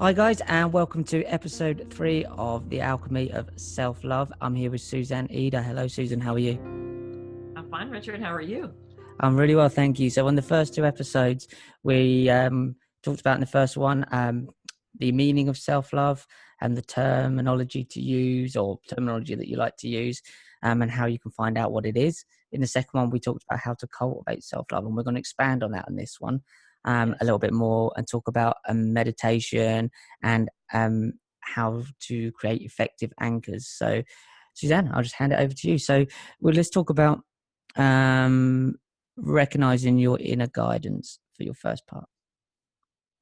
Hi guys, and welcome to episode 3 of the Alchemy of Self Love. I'm here with Suzanne Eder. Hello Susan, how are you? I'm fine, Richard. How are you? I'm really well, thank you. So on the first 2 episodes, we talked about in the first one the meaning of self-love and the terminology to use, or terminology that you like to use, and how you can find out what it is. In the second one, we talked about how to cultivate self-love, and we're going to expand on that in this one a little bit more and talk about meditation and how to create effective anchors. So Suzanne, I'll just hand it over to you. So let's talk about recognizing your inner guidance for your first part.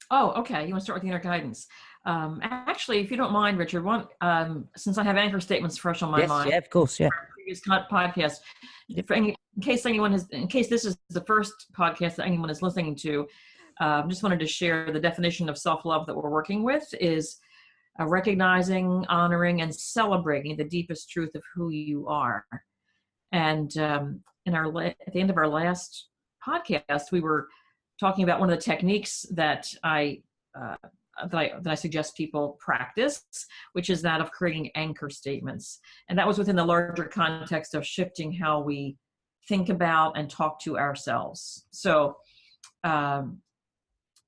Oh, okay. You want to start with the inner guidance. Actually, if you don't mind, Richard, since I have anchor statements fresh on my mind. Yeah, of course, yeah. Previous podcast. In case this is the first podcast that anyone is listening to, just wanted to share the definition of self-love that we're working with is recognizing, honoring, and celebrating the deepest truth of who you are. And at the end of our last podcast, we were talking about one of the techniques that I suggest people practice, which is that of creating anchor statements. And that was within the larger context of shifting how we think about and talk to ourselves. So,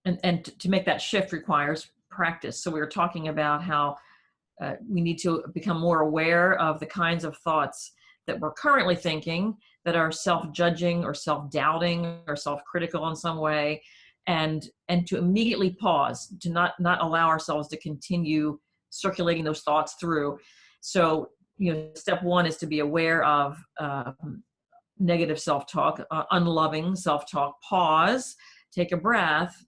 and to make that shift requires practice. So we were talking about how we need to become more aware of the kinds of thoughts that we're currently thinking that are self-judging or self-doubting or self-critical in some way, and to immediately pause, to not allow ourselves to continue circulating those thoughts through. So, step one is to be aware of negative self-talk, unloving self-talk, pause, take a breath,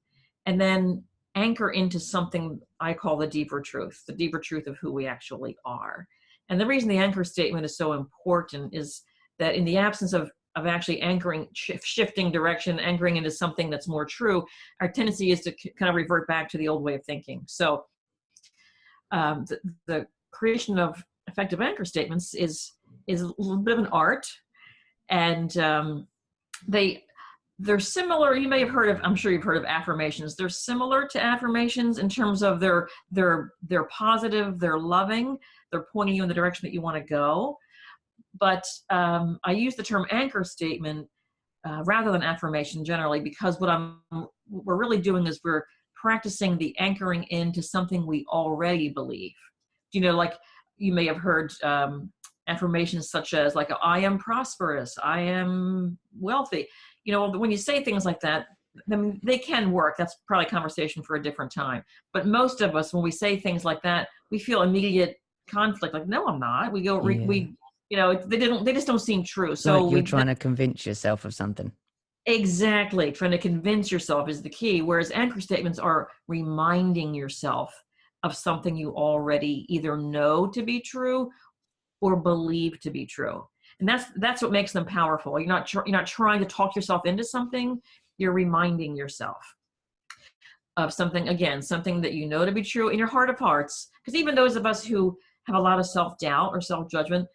and then anchor into something I call the deeper truth of who we actually are. And the reason the anchor statement is so important is that in the absence of actually anchoring, shifting direction, anchoring into something that's more true, our tendency is to kind of revert back to the old way of thinking. So the creation of effective anchor statements is a little bit of an art, and they're similar. You may have heard of, I'm sure you've heard of affirmations. They're similar to affirmations in terms of they're positive, they're loving, they're pointing you in the direction that you want to go. But I use the term anchor statement rather than affirmation generally, because what we're really doing is we're practicing the anchoring into something we already believe. Like you may have heard affirmations such as like, I am prosperous, I am wealthy. When you say things like that, then they can work. That's probably a conversation for a different time. But most of us, when we say things like that, we feel immediate conflict. Like, no, I'm not. We go, they just don't seem true. So you're trying to convince yourself of something. Exactly. Trying to convince yourself is the key. Whereas anchor statements are reminding yourself of something you already either know to be true or believe to be true. And that's what makes them powerful. You're not trying to talk yourself into something. You're reminding yourself of something that you know to be true in your heart of hearts. Because even those of us who have a lot of self-doubt or self-judgment,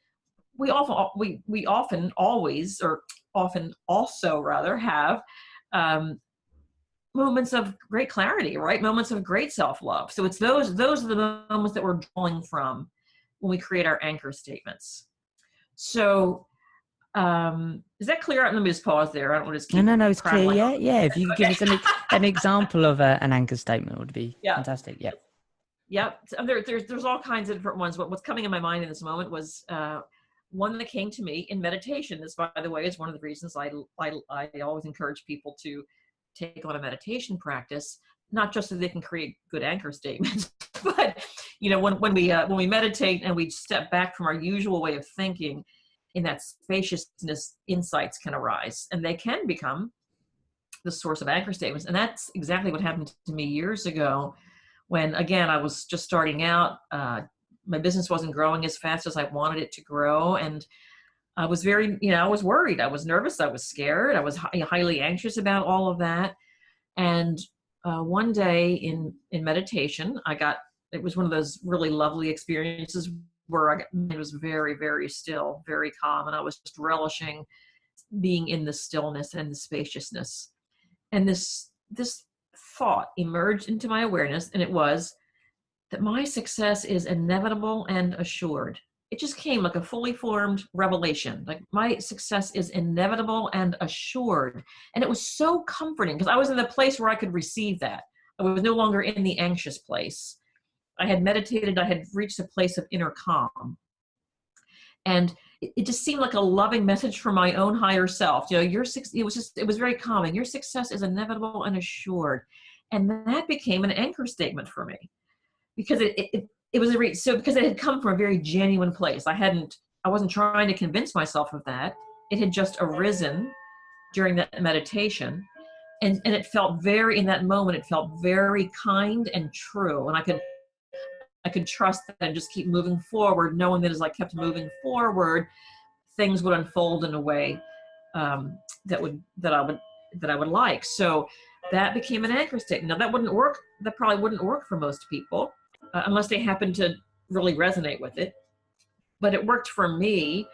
we often also have moments of great clarity, right? Moments of great self-love. So it's those are the moments that we're drawing from when we create our anchor statements. So is that clear? Let me just pause there. I don't want to just keep No, it's prattling. clear. Yeah. If you could give us an example of an anchor statement, would be fantastic. Yeah. Yep. There's all kinds of different ones. What's coming in my mind in this moment was one that came to me in meditation. This, by the way, is one of the reasons I always encourage people to take on a meditation practice, not just so they can create good anchor statements, but when we meditate and we step back from our usual way of thinking, in that spaciousness, insights can arise, and they can become the source of anchor statements. And that's exactly what happened to me years ago, when again I was just starting out. My business wasn't growing as fast as I wanted it to grow, and I was I was worried, I was nervous, I was scared, I was highly anxious about all of that. And one day in meditation, it was one of those really lovely experiences where it was very, very still, very calm, and I was just relishing being in the stillness and the spaciousness. And this thought emerged into my awareness, and it was, that my success is inevitable and assured. It just came like a fully formed revelation. Like, my success is inevitable and assured. And it was so comforting because I was in the place where I could receive that. I was no longer in the anxious place. I had meditated. I had reached a place of inner calm. And it just seemed like a loving message from my own higher self. You know, it was very calming. Your success is inevitable and assured. And that became an anchor statement for me, because because it had come from a very genuine place. I wasn't trying to convince myself of that. It had just arisen during that meditation. And it felt in that moment, it felt very kind and true. And I could trust that and just keep moving forward, knowing that as I kept moving forward, things would unfold in a way that I would like. So that became an anchor statement. Now, that wouldn't work. That probably wouldn't work for most people unless they happen to really resonate with it. But it worked for me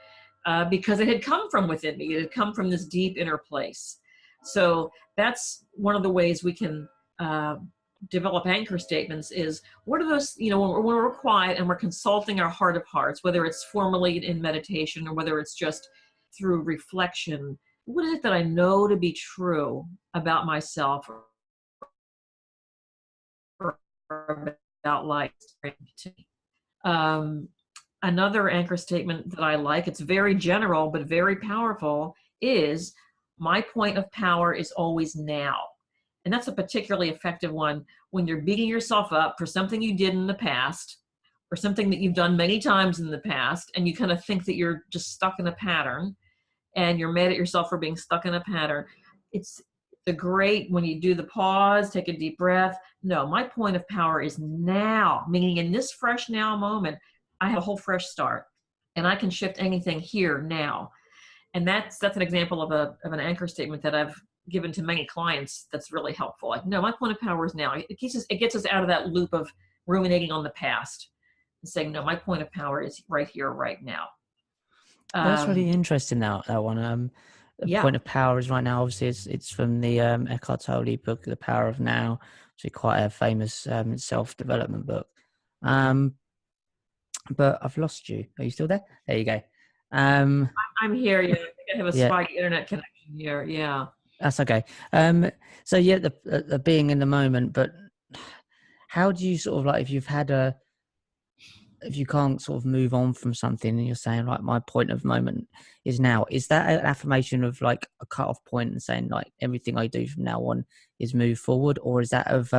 because it had come from within me. It had come from this deep inner place. So that's one of the ways we can develop anchor statements is, what are those, when we're quiet and we're consulting our heart of hearts, whether it's formally in meditation or whether it's just through reflection, what is it that I know to be true about myself or about life? Another anchor statement that I like, it's very general but very powerful, is my point of power is always now. And that's a particularly effective one when you're beating yourself up for something you did in the past or something that you've done many times in the past, and you kind of think that you're just stuck in a pattern and you're mad at yourself for being stuck in a pattern. It's the great, when you do the pause, take a deep breath. No, my point of power is now, meaning in this fresh now moment, I have a whole fresh start and I can shift anything here now. And that's an example of an anchor statement that I've given to many clients that's really helpful. Like, no, my point of power is now. It gets us out of that loop of ruminating on the past and saying, no, my point of power is right here, right now. That's really interesting, that one. The point of power is right now. Obviously, it's from the Eckhart Tolle book, The Power of Now. It's quite a famous self-development book. But I've lost you. Are you still there? There you go. I'm here. Yeah, I think I have a spotty internet connection here. Yeah, that's okay. So yeah, the being in the moment. But how do you sort of, like, if you can't sort of move on from something and you're saying, like, my point of moment is now, is that an affirmation of like a cut-off point and saying, like, everything I do from now on is move forward? Or is that of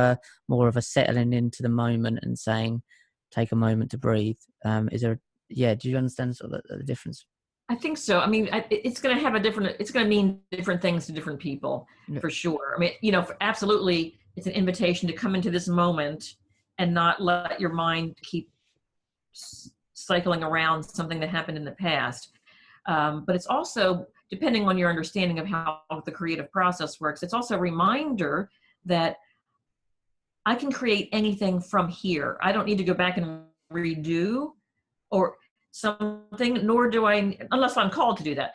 more of a settling into the moment and saying, take a moment to breathe? Do you understand sort of the difference? I think so. I mean, it's going to mean different things to different people, for sure. I mean, absolutely, it's an invitation to come into this moment and not let your mind keep cycling around something that happened in the past. But it's also, depending on your understanding of how the creative process works, it's also a reminder that I can create anything from here. I don't need to go back and redo or something, nor do I, unless I'm called to do that,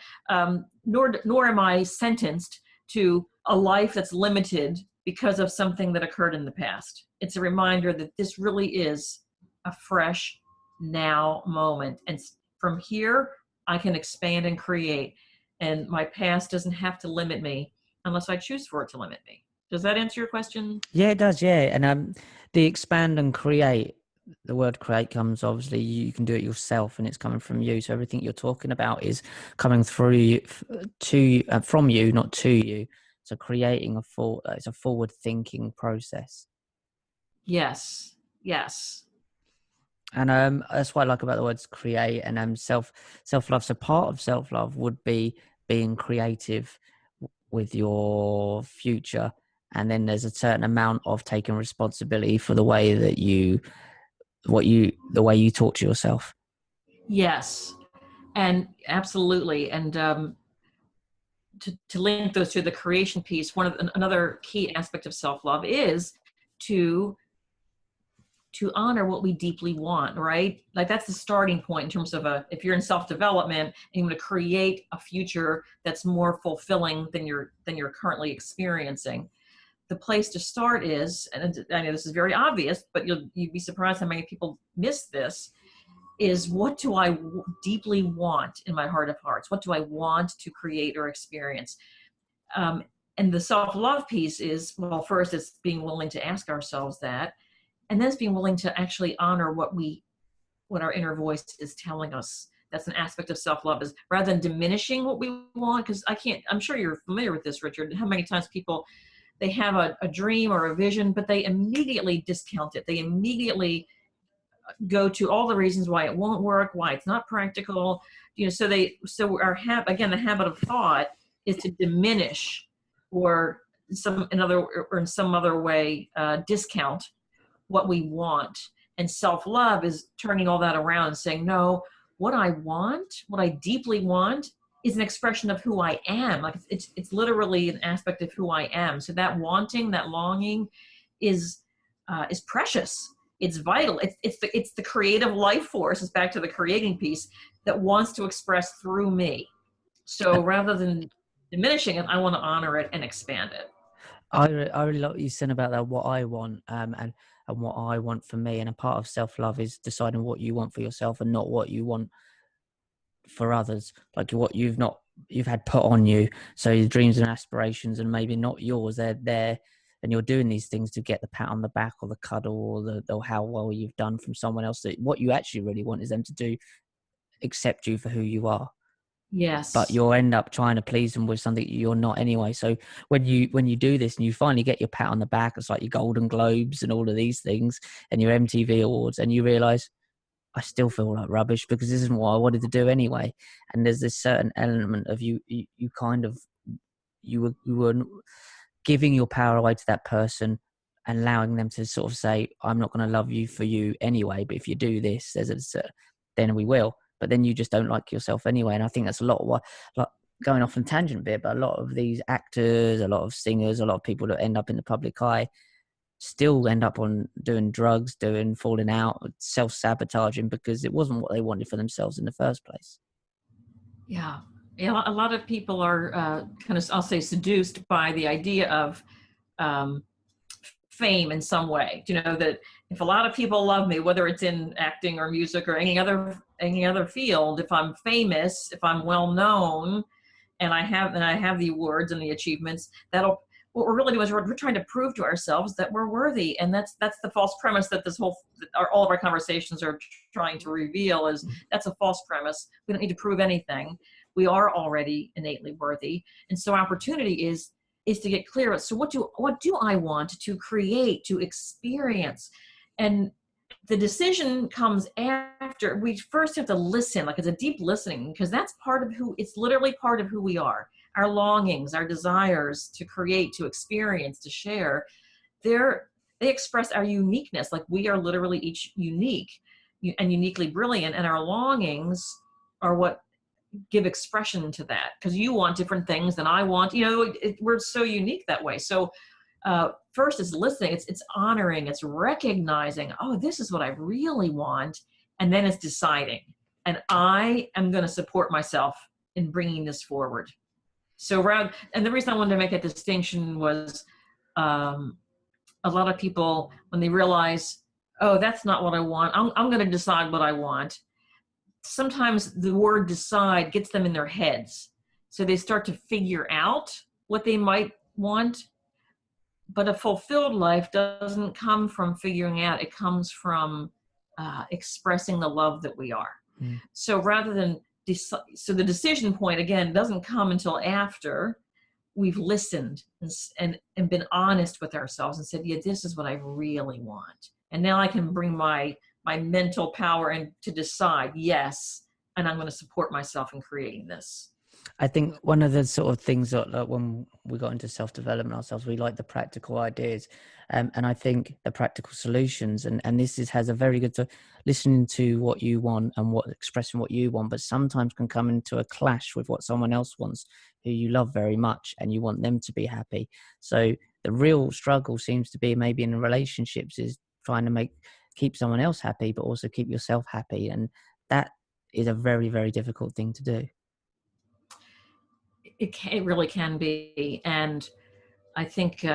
nor am I sentenced to a life that's limited because of something that occurred in the past. It's a reminder that this really is a fresh now moment. And from here, I can expand and create. And my past doesn't have to limit me unless I choose for it to limit me. Does that answer your question? Yeah, it does. Yeah. And the expand and create, the word create comes, obviously, you can do it yourself and it's coming from you. So everything you're talking about is coming through you, from you, not to you. So creating it's a forward thinking process. Yes. And that's what I like about the words create and self-love. So part of self-love would be being creative with your future. And then there's a certain amount of taking responsibility for the way that the way you talk to yourself. Yes, and absolutely. And to link those to the creation piece, another key aspect of self-love is to honor what we deeply want, right? Like, that's the starting point in terms of if you're in self-development and you want to create a future that's more fulfilling than you're currently experiencing. the place to start is, and I know this is very obvious, but you'd be surprised how many people miss this, is what do I deeply want in my heart of hearts? What do I want to create or experience? And the self-love piece is, well, first it's being willing to ask ourselves that, and then it's being willing to actually honor what our inner voice is telling us. That's an aspect of self-love, is rather than diminishing what we want, because I'm sure you're familiar with this, Richard, how many times people, they have a dream or a vision, but they immediately discount it. They immediately go to all the reasons why it won't work, why it's not practical. So the habit of thought is to diminish or in some other way discount what we want. And self-love is turning all that around and saying, no, what I want, what I deeply want, is an expression of who I am. Like it's literally an aspect of who I am. So that wanting, that longing is precious. It's vital. It's the creative life force. It's back to the creating piece that wants to express through me. So rather than diminishing it, I want to honor it and expand it. I really like what you said about that, what I want, and what I want for me. And a part of self-love is deciding what you want for yourself and not what you want for others, like what you've had put on you. So your dreams and aspirations, and maybe not yours, they're there, and you're doing these things to get the pat on the back or the cuddle or how well you've done from someone else. That what you actually really want is them to accept you for who you are. Yes. But you'll end up trying to please them with something you're not anyway. So when you do this and you finally get your pat on the back, it's like your Golden Globes and all of these things and your MTV awards, and you realize, I still feel like rubbish because this isn't what I wanted to do anyway. And there's this certain element of you were giving your power away to that person and allowing them to sort of say, I'm not going to love you for you anyway, but if you do this, then we will. But then you just don't like yourself anyway. And I think that's a lot of what, like, going off on tangent a bit, but a lot of these actors, a lot of singers, a lot of people that end up in the public eye still end up on doing drugs, falling out, self-sabotaging, because it wasn't what they wanted for themselves in the first place. Yeah. A lot of people are kind of, I'll say, seduced by the idea of fame in some way. That if a lot of people love me, whether it's in acting or music or any other field, if I'm famous, if I'm well known, and I have the awards and the achievements, what we're really doing is we're trying to prove to ourselves that we're worthy. And that's the false premise that all of our conversations are trying to reveal. Is that's a false premise. We don't need to prove anything. We are already innately worthy. And so opportunity is to get clear. So what do I want to create, to experience? And the decision comes after. We first have to listen, like it's a deep listening, because that's it's literally part of who we are. Our longings, our desires to create, to experience, to share, they express our uniqueness. Like we are literally each unique and uniquely brilliant, and our longings are what give expression to that, because you want different things than I want. We're so unique that way. So first is listening, it's honoring, it's recognizing, oh, this is what I really want, and then it's deciding, and I am going to support myself in bringing this forward. And the reason I wanted to make that distinction was a lot of people, when they realize, oh, that's not what I want, I'm going to decide what I want. Sometimes the word decide gets them in their heads. So they start to figure out what they might want. But a fulfilled life doesn't come from figuring out. It comes from expressing the love that we are. Mm. So rather than, so the decision point, again, doesn't come until after we've listened and been honest with ourselves and said, yeah, this is what I really want. And now I can bring my mental power and to decide, yes, and I'm going to support myself in creating this. I think one of the sort of things that when we got into self-development ourselves, we like the practical ideas, and I think the practical solutions, and this has a very good listening to what you want and expressing what you want, but sometimes can come into a clash with what someone else wants, who you love very much, and you want them to be happy. So the real struggle seems to be maybe in relationships is trying to keep someone else happy, but also keep yourself happy, and that is a very, very difficult thing to do. It really can be. And I think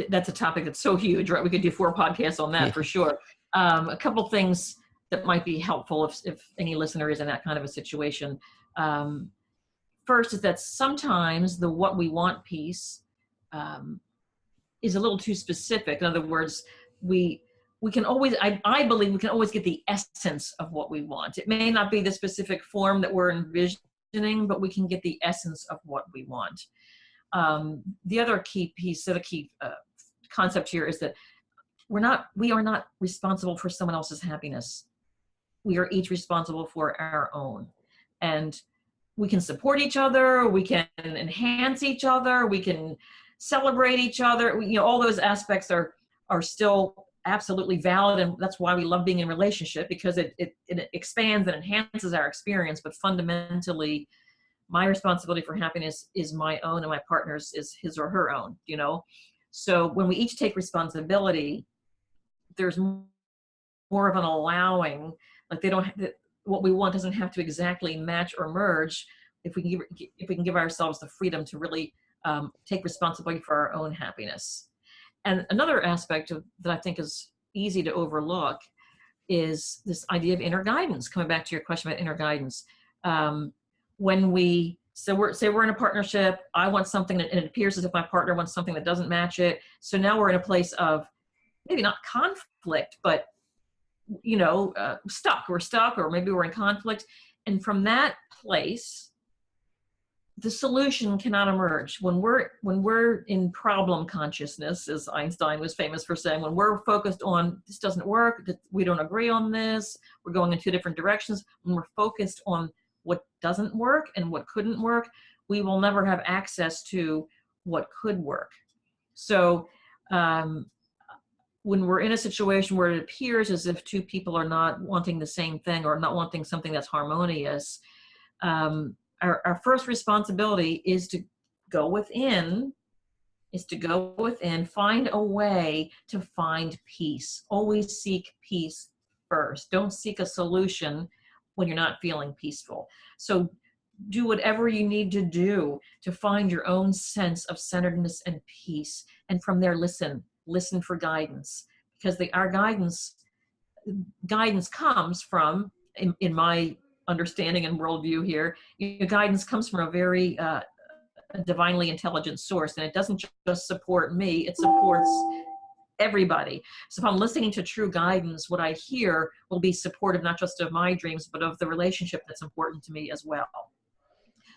that's a topic that's so huge, right? We could do 4 podcasts on that Yeah. for sure. A couple things that might be helpful if any listener is in that kind of a situation. First is that sometimes the what we want piece is a little too specific. In other words, we can always, I believe we can always get the essence of what we want. It may not be the specific form that we're envisioning, but we can get the essence of what we want. The other key piece, the key concept here is that we are not responsible for someone else's happiness. We are each responsible for our own. And we can support each other, we can enhance each other, we can celebrate each other. All those aspects are still absolutely valid, and that's why we love being in a relationship, because it expands and enhances our experience. But fundamentally, my responsibility for happiness is my own, and my partner's is his or her own. So when we each take responsibility, there's more of an allowing. Like what we want doesn't have to exactly match or merge. If we can give ourselves the freedom to really take responsibility for our own happiness. And another aspect that I think is easy to overlook is this idea of inner guidance. Coming back to your question about inner guidance, when we're in a partnership, I want something and it appears as if my partner wants something that doesn't match it. So now we're in a place of maybe not conflict, but stuck. We're stuck, or maybe we're in conflict. And from that place, the solution cannot emerge. When we're in problem consciousness, as Einstein was famous for saying, when we're focused on this doesn't work, we don't agree on this, we're going in 2 different directions, when we're focused on what doesn't work and what couldn't work, we will never have access to what could work. So when we're in a situation where it appears as if 2 people are not wanting the same thing, or not wanting something that's harmonious, our first responsibility is to go within, find a way to find peace. Always seek peace first. Don't seek a solution when you're not feeling peaceful. So do whatever you need to do to find your own sense of centeredness and peace. And from there, listen for guidance, because our guidance comes from, in my understanding and worldview here, guidance comes from a very a divinely intelligent source, and it doesn't just support me, it supports everybody. So if I'm listening to true guidance, what I hear will be supportive not just of my dreams, but of the relationship that's important to me as well.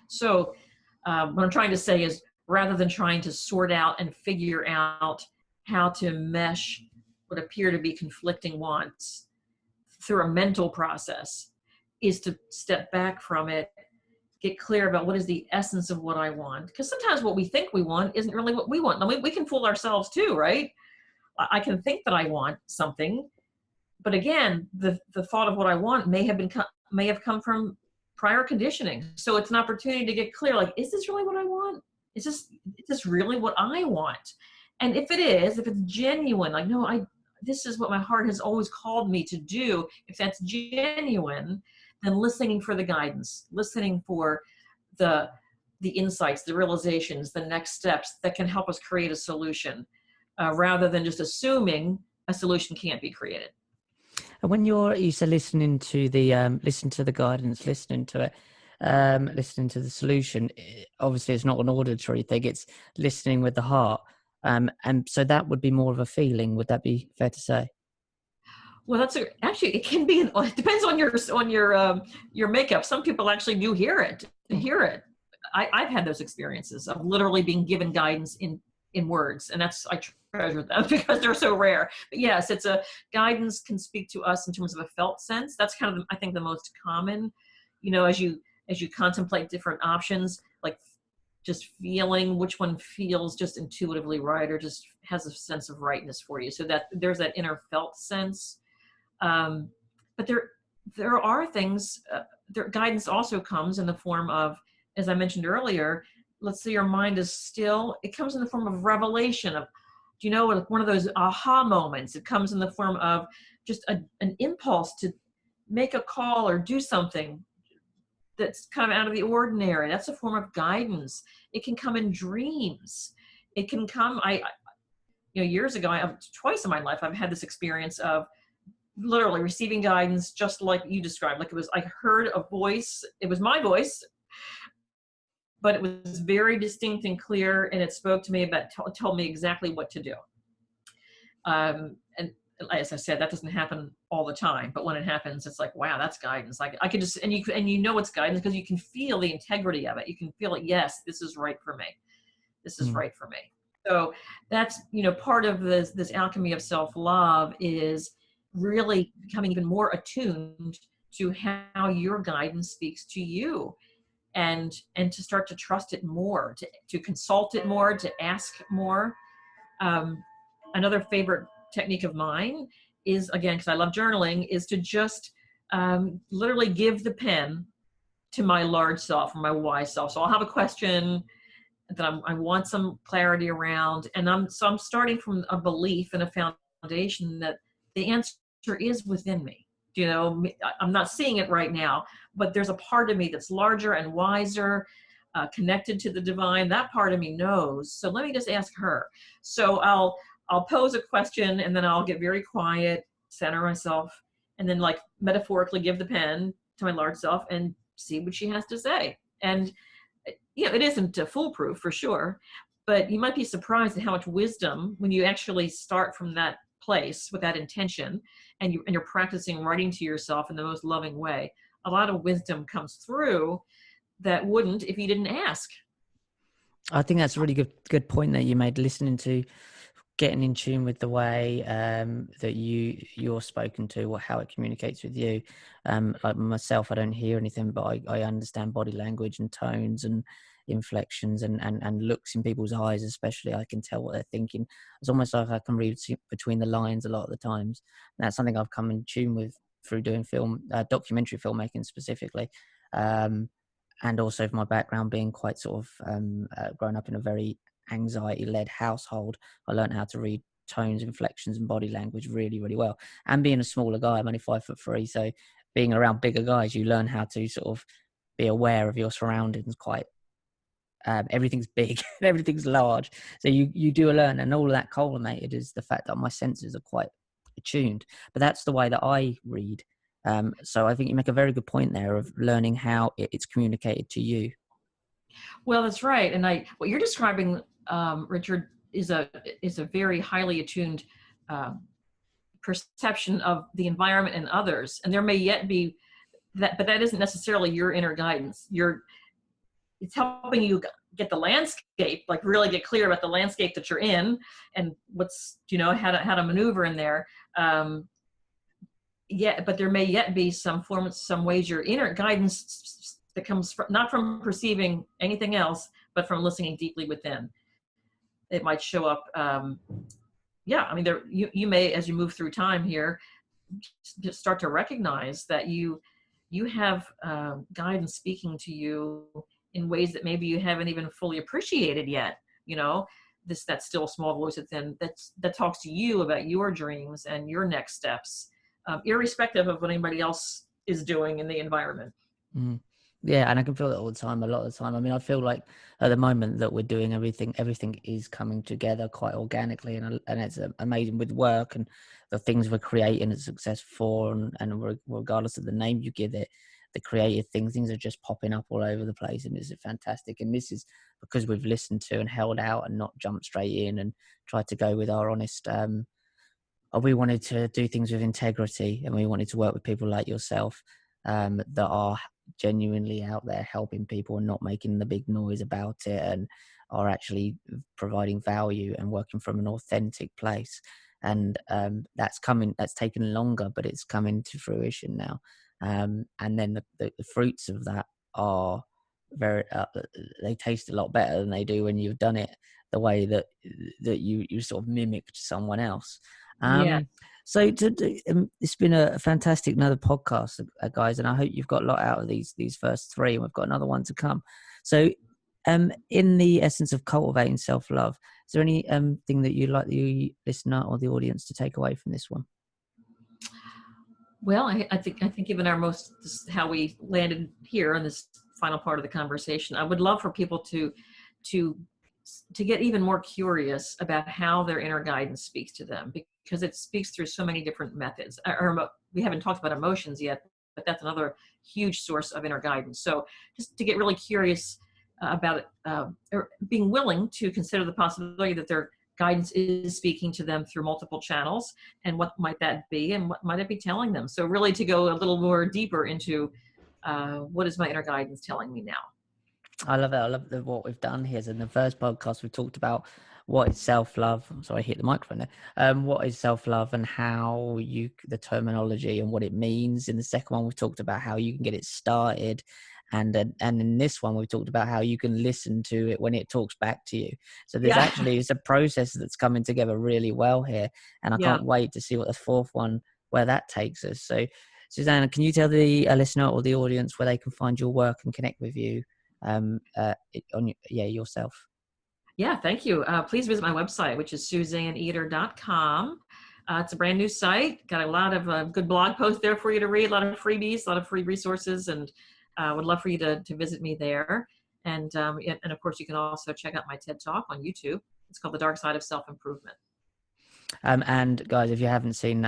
So what I'm trying to say is, rather than trying to sort out and figure out how to mesh what appear to be conflicting wants through a mental process, is to step back from it, get clear about what is the essence of what I want. Because sometimes what we think we want isn't really what we want. Now, we can fool ourselves too, right? I can think that I want something, but again, the thought of what I want may have come from prior conditioning. So it's an opportunity to get clear, like, is this really what I want? Is this really what I want? And if it is, if it's genuine, like, no, this is what my heart has always called me to do. If that's genuine, then listening for the guidance, listening for the insights, the realizations, the next steps that can help us create a solution, rather than just assuming a solution can't be created. And when you said listening to the guidance, listening to it, listening to the solution, obviously it's not an auditory thing, it's listening with the heart. And so that would be more of a feeling. Would that be fair to say? Well, actually, it can be. It depends on your makeup. Some people actually do hear it. I've had those experiences of literally being given guidance in words, and I treasure them because they're so rare. But yes, guidance can speak to us in terms of a felt sense. That's kind of, I think, the most common. As you contemplate different options, like just feeling which one feels just intuitively right, or just has a sense of rightness for you. So that there's that inner felt sense. But there are things, guidance also comes in the form of, as I mentioned earlier, let's say your mind is still, it comes in the form of revelation of, one of those aha moments. It comes in the form of just an impulse to make a call or do something that's kind of out of the ordinary. That's a form of guidance. It can come in dreams. It can come, years ago, twice in my life, I've had this experience of literally receiving guidance, just like you described. Like I heard a voice. It was my voice, but it was very distinct and clear, and it spoke to me told me exactly what to do. And as I said, that doesn't happen all the time, but when it happens, it's like, wow, that's guidance. Like I could just, and it's guidance because you can feel the integrity of it. You can feel it. Yes, this is right for me. This is right for me. So that's, part of this alchemy of self-love is really becoming even more attuned to how your guidance speaks to you, and to start to trust it more, to consult it more, to ask more. Another favorite technique of mine is, again, because I love journaling, is to just literally give the pen to my large self or my wise self. So I'll have a question that I want some clarity around, and I'm starting from a belief and a foundation that the answer is within me. I'm not seeing it right now, but there's a part of me that's larger and wiser, connected to the divine. That part of me knows. So let me just ask her. So I'll pose a question, and then I'll get very quiet, center myself, and then like metaphorically give the pen to my large self and see what she has to say. And it isn't foolproof for sure, but you might be surprised at how much wisdom, when you actually start from that place with that intention, and you're practicing writing to yourself in the most loving way, a lot of wisdom comes through that wouldn't if you didn't ask. I think that's a really good point that you made, listening to, getting in tune with the way that you're spoken to, or how it communicates with you. Like myself, I don't hear anything, but I understand body language and tones and inflections and looks in people's eyes, especially. I can tell what they're thinking. It's almost like I can read between the lines a lot of the times. And that's something I've come in tune with through doing documentary filmmaking specifically. And also my background being quite sort of grown up in a very anxiety-led household, I learned how to read tones, inflections, and body language really, really well. And being a smaller guy, I'm only 5'3", so being around bigger guys, you learn how to sort of be aware of your surroundings. Quite everything's big, everything's large, so you do learn, and all of that culminated is the fact that my senses are quite attuned. But that's the way that I read. So I think you make a very good point there of learning how it's communicated to you. Well, that's right. And what you're describing, Richard, is a very highly attuned perception of the environment and others. And there may yet be that, but that isn't necessarily your inner guidance. It's helping you get the landscape, like really get clear about the landscape that you're in, and what's, how to maneuver in there. But there may yet be some ways your inner guidance that comes not from perceiving anything else, but from listening deeply within. It might show up. You may, as you move through time here, just start to recognize that you have guidance speaking to you in ways that maybe you haven't even fully appreciated yet. That still small voice within that talks to you about your dreams and your next steps, irrespective of what anybody else is doing in the environment. Mm. Yeah, and I can feel that all the time, a lot of the time. I mean, I feel like at the moment that we're doing everything is coming together quite organically, and it's amazing with work and the things we're creating and success for, and regardless of the name you give it, the creative things are just popping up all over the place, and it's fantastic. And this is because we've listened to and held out and not jumped straight in and tried to go with our honest. We wanted to do things with integrity, and we wanted to work with people like yourself that are genuinely out there helping people and not making the big noise about it, and are actually providing value and working from an authentic place. And that's taken longer, but it's coming to fruition now. And then the fruits of that are they taste a lot better than they do when you've done it the way that you sort of mimicked someone else. So it's been a fantastic another podcast, guys, and I hope you've got a lot out of these first three, and we've got another one to come. So in the essence of cultivating self-love, is there any thing that you'd like the listener or the audience to take away from this one? Well, I think given how we landed here in this final part of the conversation, I would love for people to to get even more curious about how their inner guidance speaks to them, because it speaks through so many different methods. We haven't talked about emotions yet, but that's another huge source of inner guidance. So just to get really curious about it, or being willing to consider the possibility that their guidance is speaking to them through multiple channels, and what might that be, and what might it be telling them. So really to go a little more deeper into what is my inner guidance telling me now. I love it. I love what we've done here. So in the first podcast, we talked about what is self-love. Sorry, I hit the microphone there. What is self-love and how the terminology and what it means. In the second one, we talked about how you can get it started. And in this one, we talked about how you can listen to it when it talks back to you. So it's a process that's coming together really well here. And I can't wait to see what the fourth one, where that takes us. So Suzanne, can you tell the listener or the audience where they can find your work and connect with you? Yourself. Yeah, thank you. Please visit my website, which is SuzanneEder.com. It's a brand new site. Got a lot of good blog posts there for you to read, a lot of freebies, a lot of free resources, and would love for you to visit me there. And of course, you can also check out my TED Talk on YouTube. It's called The DarkSide of Self Improvement. And guys, if you haven't seen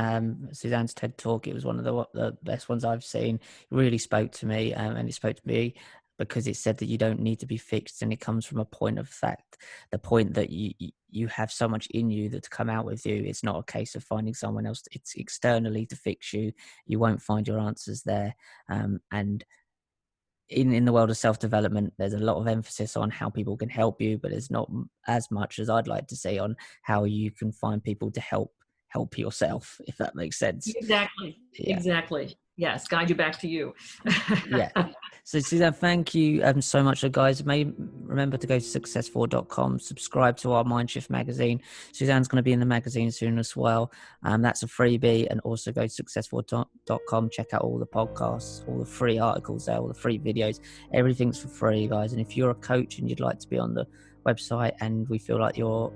Suzanne's TED Talk, it was one of the best ones I've seen. It really spoke to me, and it spoke to me because it said that you don't need to be fixed, and it comes from a point of fact, the point that you have so much in you that to come out with you. It's not a case of finding someone else. It's externally to fix you. You won't find your answers there. And in the world of self-development, there's a lot of emphasis on how people can help you, but there's not as much as I'd like to see on how you can find people to help yourself, if that makes sense. Exactly. Yes, guide you back to you. Yeah. So Suzanne, thank you so much. So guys, remember to go to successful.com, subscribe to our Mindshift magazine. Suzanne's going to be in the magazine soon as well. That's a freebie. And also go to successful.com, check out all the podcasts, all the free articles there, all the free videos. Everything's for free, guys. And if you're a coach and you'd like to be on the website, and we feel like you're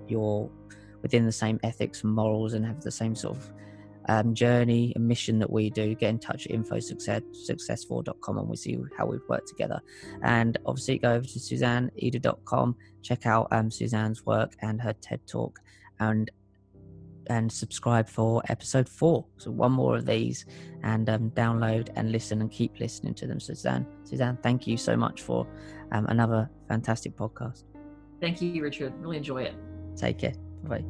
within the same ethics and morals and have the same sort of journey and mission that we do, get in touch at info@successful.com, and we see how we've worked together. And obviously go over to SuzanneEder.com, check out Suzanne's work and her TED Talk, and subscribe for episode 4. So one more of these, and download and listen and keep listening to them. Suzanne, thank you so much for another fantastic podcast. Thank you, Richard. Really enjoy it. Take care. Bye.